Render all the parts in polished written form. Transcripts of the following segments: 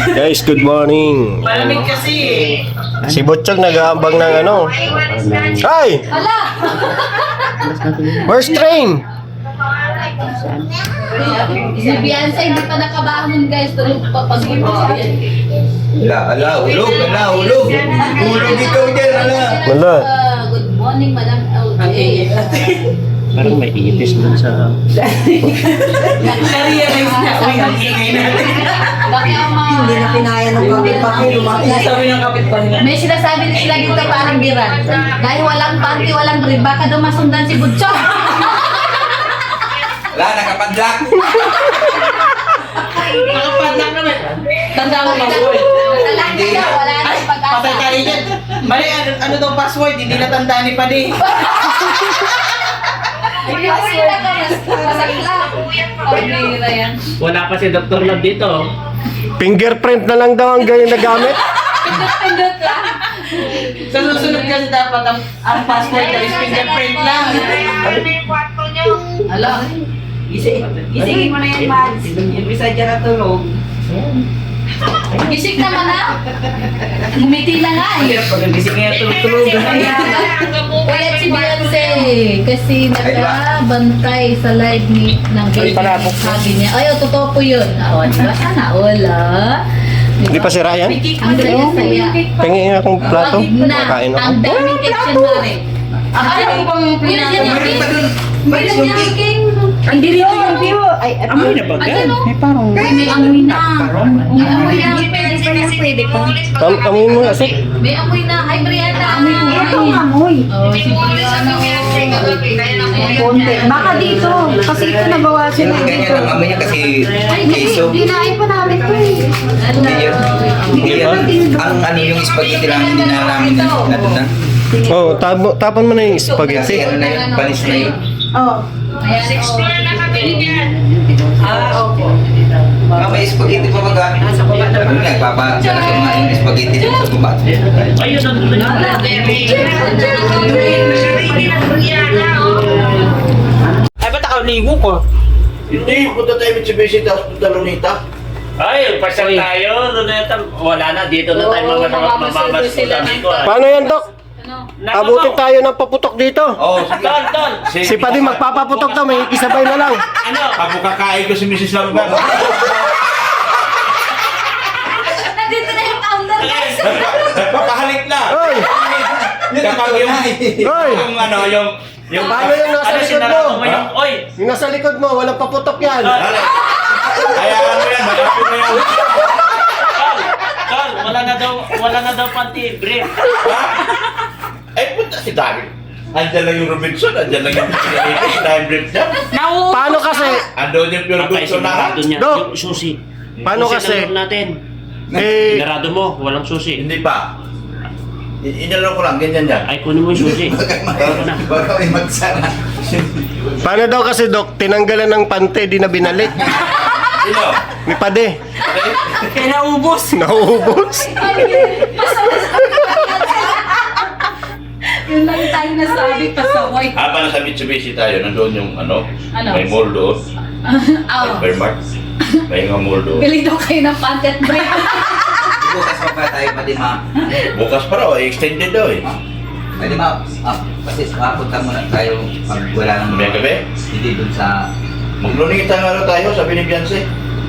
Guys, good morning. Malamig kasi eh. Si Butchog nag-aambang ng ano. Ay! Hala! Where's train? Si Beyonce hindi pa nakabangon guys. Tulog pa pag-ibig si Ala, ulog. Ulog ikaw dyan, ala. Wala. Good morning, Madam LJ. Parang may itis dun sa... Na-realize na. Uy, ang ingay natin. Bakit ang mga... Hindi na kinaya ng kapit-pakit. Sabi ng kapitbahay. May sinasabi din sila dito parang biran. Dahil walang panty, walang rib, baka daw masundan si Butcho. Ala, nakapadlak. Nakapadlak naman. Tanda mo ba, boy? Natalaki daw, wala na yung Patay pag-asa. tayo dyan. Mali, ano daw password? Hindi natandaan ni Padi. Hindi ko sila ka, masakla. Pag-ira yan. Wala pa si Dr. Love dito. Fingerprint na lang daw ang ganyan na gamit. Pindot-pindot lang. Sa susunod kasi dapat ang password is fingerprint lang. Hala. Gisingin mo na yan, Mads. Umpisa dyan na tulog. Gising naman na. Ngumiti na nga eh. Pag nagising nga tulog-tulog. Kaya si Beyonce kasi nakabantay sa live meet ng baby. Sabi niya, ay, totoo po yun. O, diba? Sana wala. Hindi pa si Ryan? Ang saya-saya. Tingin akong plato. Kain ako. Ang daming kitchen na rin. Ano ko bang Meron yan yung king. Hindi rin yung view. Ay, Amoy na ba gan? may parang. May amoy na. May amoy na. Pwede pa. Amoy mo kasi. May amoy na. Ay, Brianna. Amoy mo. Ito ang amoy. Oh, si Brianna. Konti. Baka dito. Kasi ito nabawasan na Ganyan dito. ang amoy niya kasi Ay, keso. dinain pa namin ito eh. Hindi yun. Ang ano yung spaghetti lang hindi na namin natunan. Oh, tapon mo na yung Kasi spaghetti. ano na yun, panis na yun. Oh. Explore na kami yan. Opo. May spaghetti pa ba gamit? Ano nga, nagpapadala sa mga yung spaghetti dito sa baba. Ayun, nandun na. Ay, ba't nakaligo ko? Hindi, punta tayo Mitsubishi tapos punta Lunita. Ay, pasal tayo. Luneta. Wala na. Dito na tayo mga mamamasudan dito. Paano yan, Dok? Abutin tayo ng paputok dito. Oh, Ton, Ton. Si Padi magpapaputok daw, may ikisabay na lang. Ano? Abo kakain ko si Mrs. Lambert. Nandito na yung founder guys. Nagpapahalik na. Hoy! Kapag Hoy! yung ano, yung Paano yung nasa Ano, likod sinarado mo? mo yung... Oy! Yung nasa likod mo, walang paputok yan. hayaan mo yan, malapit na yan. Tol, wala na daw panty brief. Ay, punta si David. Andyan lang yung Robinson, andyan lang yung time brief niya. Paano kasi? Andun yung pure Patay goods si na. Narado niya. Dok. Yung susi. Paano Susi kasi? na loob natin. Eh, Narado mo, walang susi. Hindi pa. Inalaw ko lang, ganyan yan. Ay, kunin mo yung susi. Tawag na. baka may magsara. paano daw kasi, Dok? Tinanggalan ng pante, di na binalik. Sino? Ni Pade. Kaya naubos. Nauubos. Yun lang tayo nasabi pasaway. Habang nasa Mitsubishi tayo, nandun yung ano, Ano? may mall doon. Oh. Hypermart. May mga mall doon. Bili daw kayo ng panty at break. Bukas pa tayo pwede Bukas pa raw, extended daw eh. Pwede kasi mapunta muna tayo pag wala nang May gabi? Hindi dun sa... Magluningit tayo tayo, sabi ni Beyonce.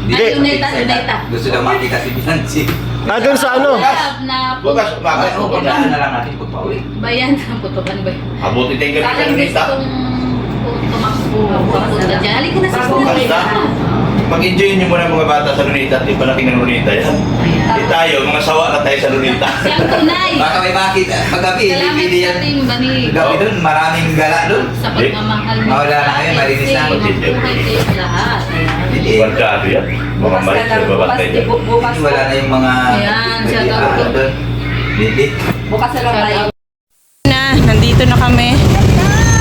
Ay, luneta. Gusto daw makita si Binansi. Doon sa ano? Na Bukas, umaga. Ano, puntaan na lang natin pagpa-uwi. bayan ng putukan ba? Abuti tayo kami sa Parang Lunita. gustong tumakbo. Papunta dyan. Halika na sa school. Bukas na. Mag-enjoy niyo muna mga bata sa Lunita. Di pa natin ng Lunita yan. Di tayo, mga sawa na tayo sa Lunita. Siyang tunay. Baka may makita. Paggabi, Salamat hindi sa yan. ating bani. Gabi dun, maraming gala dun. Sa pagmamahal mo. Mawala na kayo, malinis na. Mabuhay kayong lahat. Hindi. Barkado yan. Mga malit sa babantay dyan. Bukas Wala na yung mga... Ayan, shout out po. doon. Hindi. Bukas na lang tayo. Nandito na kami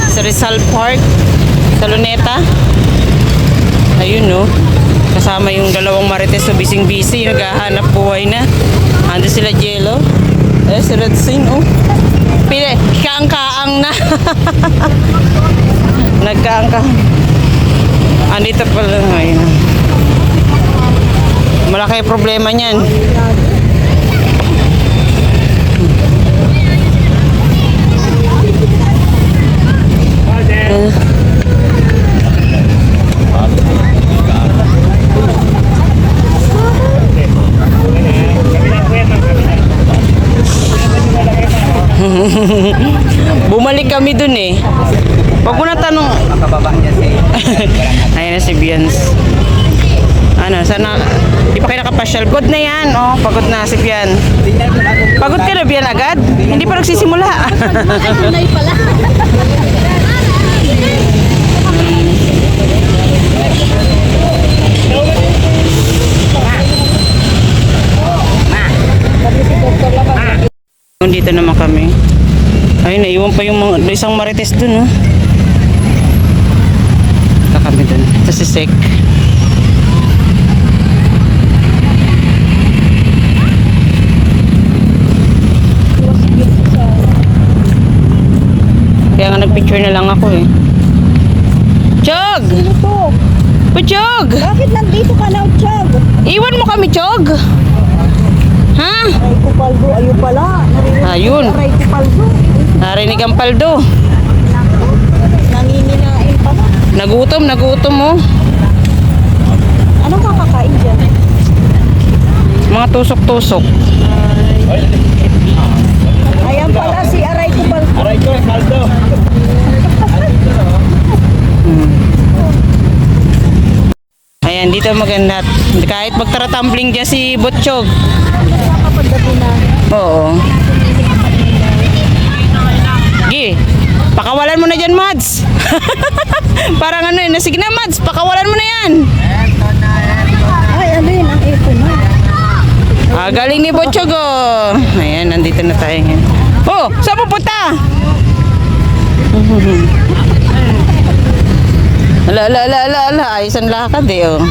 sa Rizal Park, sa Luneta. Ayun no. Kasama yung dalawang marites na bising-busy, naghahanap buhay na. Ando sila Jello. Si Red Sin, oh. Kaang-kaang na. Nagkaang-kaang. Andito pala ngayon. Malaki problema niyan. Bumalik kami dun eh. Pag mo na tanong... Ayun na si Bians. Ano, sana... Di pa kayo nakapasyal. Good na yan. Oh, pagod na si Bian. Pagod ka na Bian agad? Hindi pa nagsisimula. Tunay pala. Dito naman kami. Ayun, naiwan pa yung mga, isang marites dun, oh. Ito kami dun. Ito si Sek. Kaya nga nagpicture na lang ako eh. Chog! Sino to? Chog! Bakit nandito ka na, Chog? Iwan mo kami, Chog! Ha? Aray ko paldo, ayun pala. Ayun. Aray ko paldo. Narinig ang paldo. Nangininain pa na. Nagutom mo. Anong kakakain dyan? Mga tusok-tusok. Ayan pala si Aray ko paldo. Aray ko, Maldo. Ayan, dito maganda. Kahit magtara-tumbling dyan si Butchog. Pagdating na. Oo. Gi, pakawalan mo na dyan, Mads. Parang ano yun, sige na, Mads, pakawalan mo na yan. Ay, ano yun? Ang ito na. Galing ni Butchog, oh. Ayan, nandito na tayo ngayon. Oh, saan pupunta? Ala, ayos ang lakad eh, oh.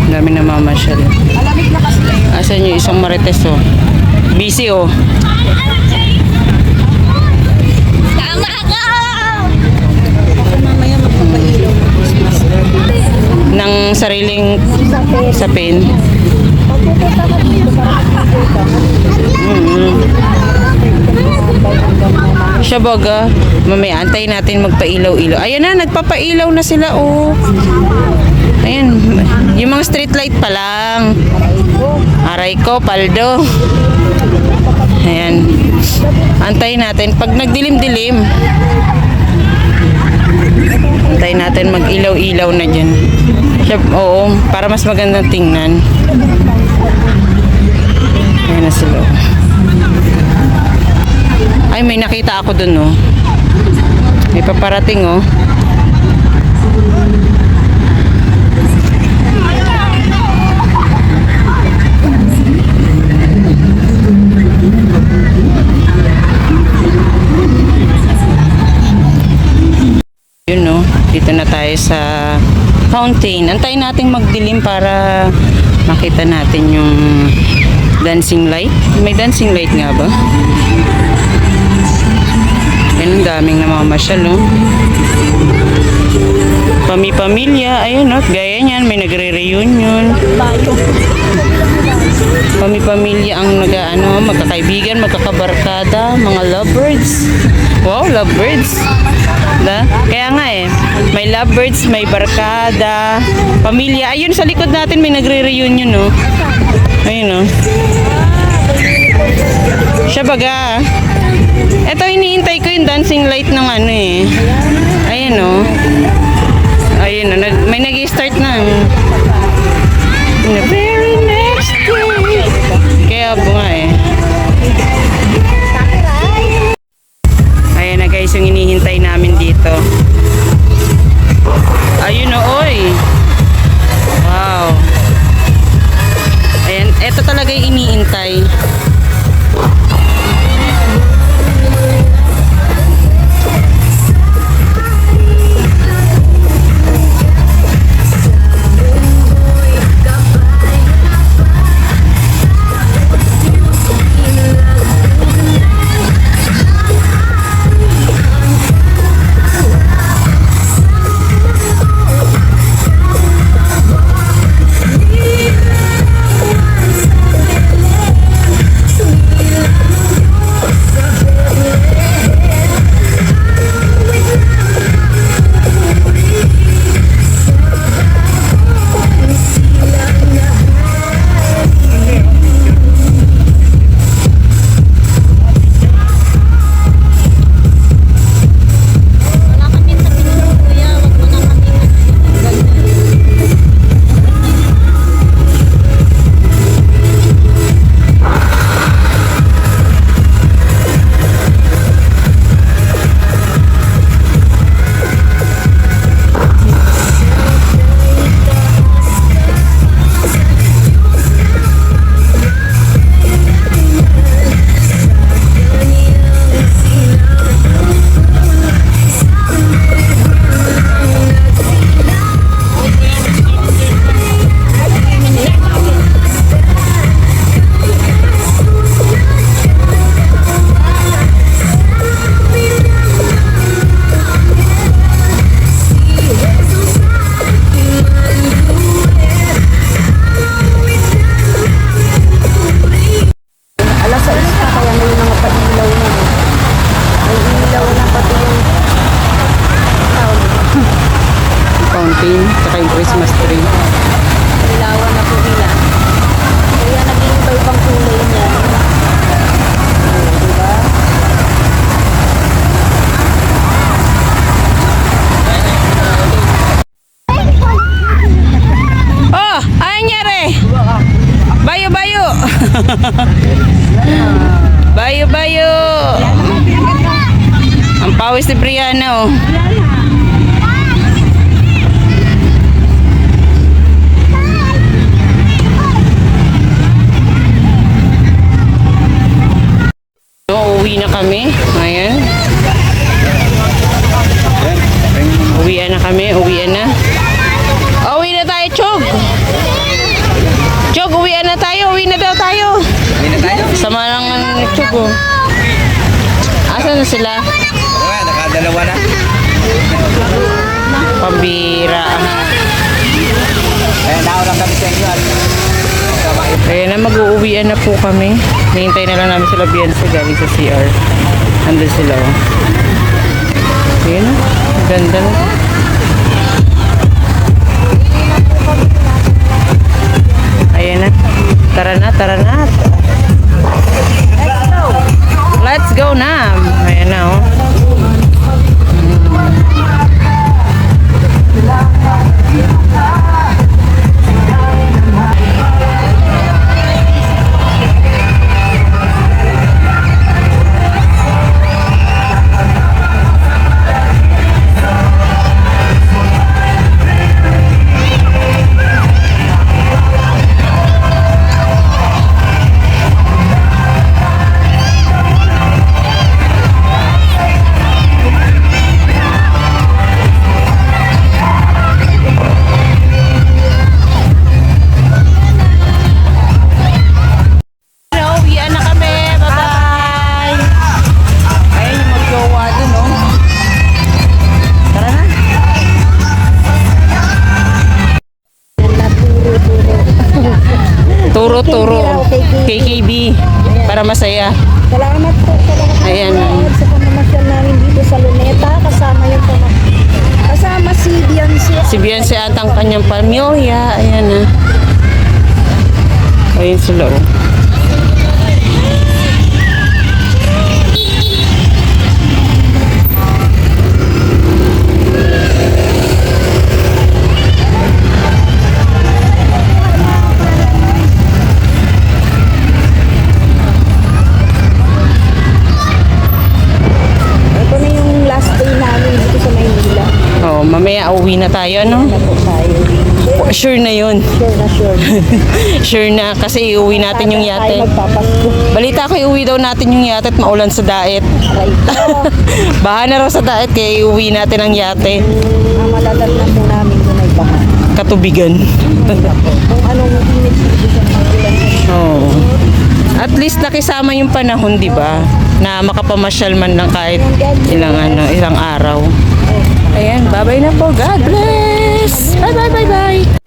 Dami na mamasyal. Asan yung isang marites, oh. Busy, oh. Mamaya magpapailaw ng Christmas. Ng sariling sapin. Pagpupunta ka dito para magpapailaw ka. Siya baga, mamaya antayin natin magpailaw-ilaw. Ayan na, nagpapailaw na sila, oh. Ayan, yung mga street light pa lang. Aray ko, paldo. Ayan. Antayin natin. Pag nagdilim-dilim, antayin natin mag-ilaw-ilaw na dyan. Siya, oo, para mas magandang tingnan. Ayan na sila. Ay, may nakita ako dun, oh. May paparating, oh. Yun, no. Dito na tayo sa fountain. Antayin natin magdilim para makita natin yung dancing light. May dancing light nga ba? Yan, ang daming namamasyal, no? Pami-pamilya, ayun, no? Gaya niyan, may nagre-reunion. Pami-pamilya ang magkakaibigan, magkakabarkada, mga lovebirds. Wow, lovebirds. Kaya nga eh, may lovebirds, may barkada, pamilya. Ayun, sa likod natin may nagre-reunion, no? Ayun, no? Siya baga. Ito, iniintay ko yung dancing light ng ano eh. Ayun, no? Ayun, no? May nag-start na. In the very next day. Kaya bunga eh. Ayan na guys, yung inihintay namin dito. Ayun o, oy. Wow. Ayan, eto talaga yung iniintay. Christmas tree. Ilawan na po nila. Kaya naging iba-ibang kulay niya. Diba? Oh, ay nangyari? Bayo, bayo. Bayo, bayo. Ang pawis ni Brianna, oh. So, uwi na kami. Ayan. Uwian na kami. Uwian na. Uwi na tayo, Chog. Chog, uwian na tayo. Uwi na daw tayo. Uwi na tayo. Sama lang ang Chog, oh. Asan na sila? Wala, nakadalawa na. Pambira. Ayan, nauna kami sa inyo. Ayan na, mag-uuwian na po kami. Hihintay na lang namin sila Beyonce galing sa CR. Andun sila, oh. Ayan na. Ganda na. Ayan na. Tara na, tara na. Let's go na. Ayan na, oh. Uwian na kami. Bye-bye. Ayun yung mag-jowa dun, oh. Tara na. Turo-turo. KKB. Para masaya. Salamat po sa lahat ng Ayan. manonood sa pamamasyal namin dito sa Luneta. Kasama si Beyonce. Si Beyonce at ang kanyang pamilya. Ayan na. Ayun sila, oh. Ito na yung last day namin dito sa Maynila. Oh, mamaya uwi na tayo, no? Ano po tayo? Sure na yun. Sure na sure. Sure na kasi iuwi natin yung Tayo yate. magpapasko. Balita ko iuwi daw natin yung yate at maulan sa daet. Aray ko. Baha na raw sa daet kaya iuwi natin ang yate. Ang malalat na po namin doon ay baha. Katubigan. Kung anong image dito sa Maynila. Oh. At least nakisama yung panahon, di ba? Na makapamasyal man lang kahit ilang araw. Ayan, bye-bye na po. God bless! Bye-bye, bye-bye!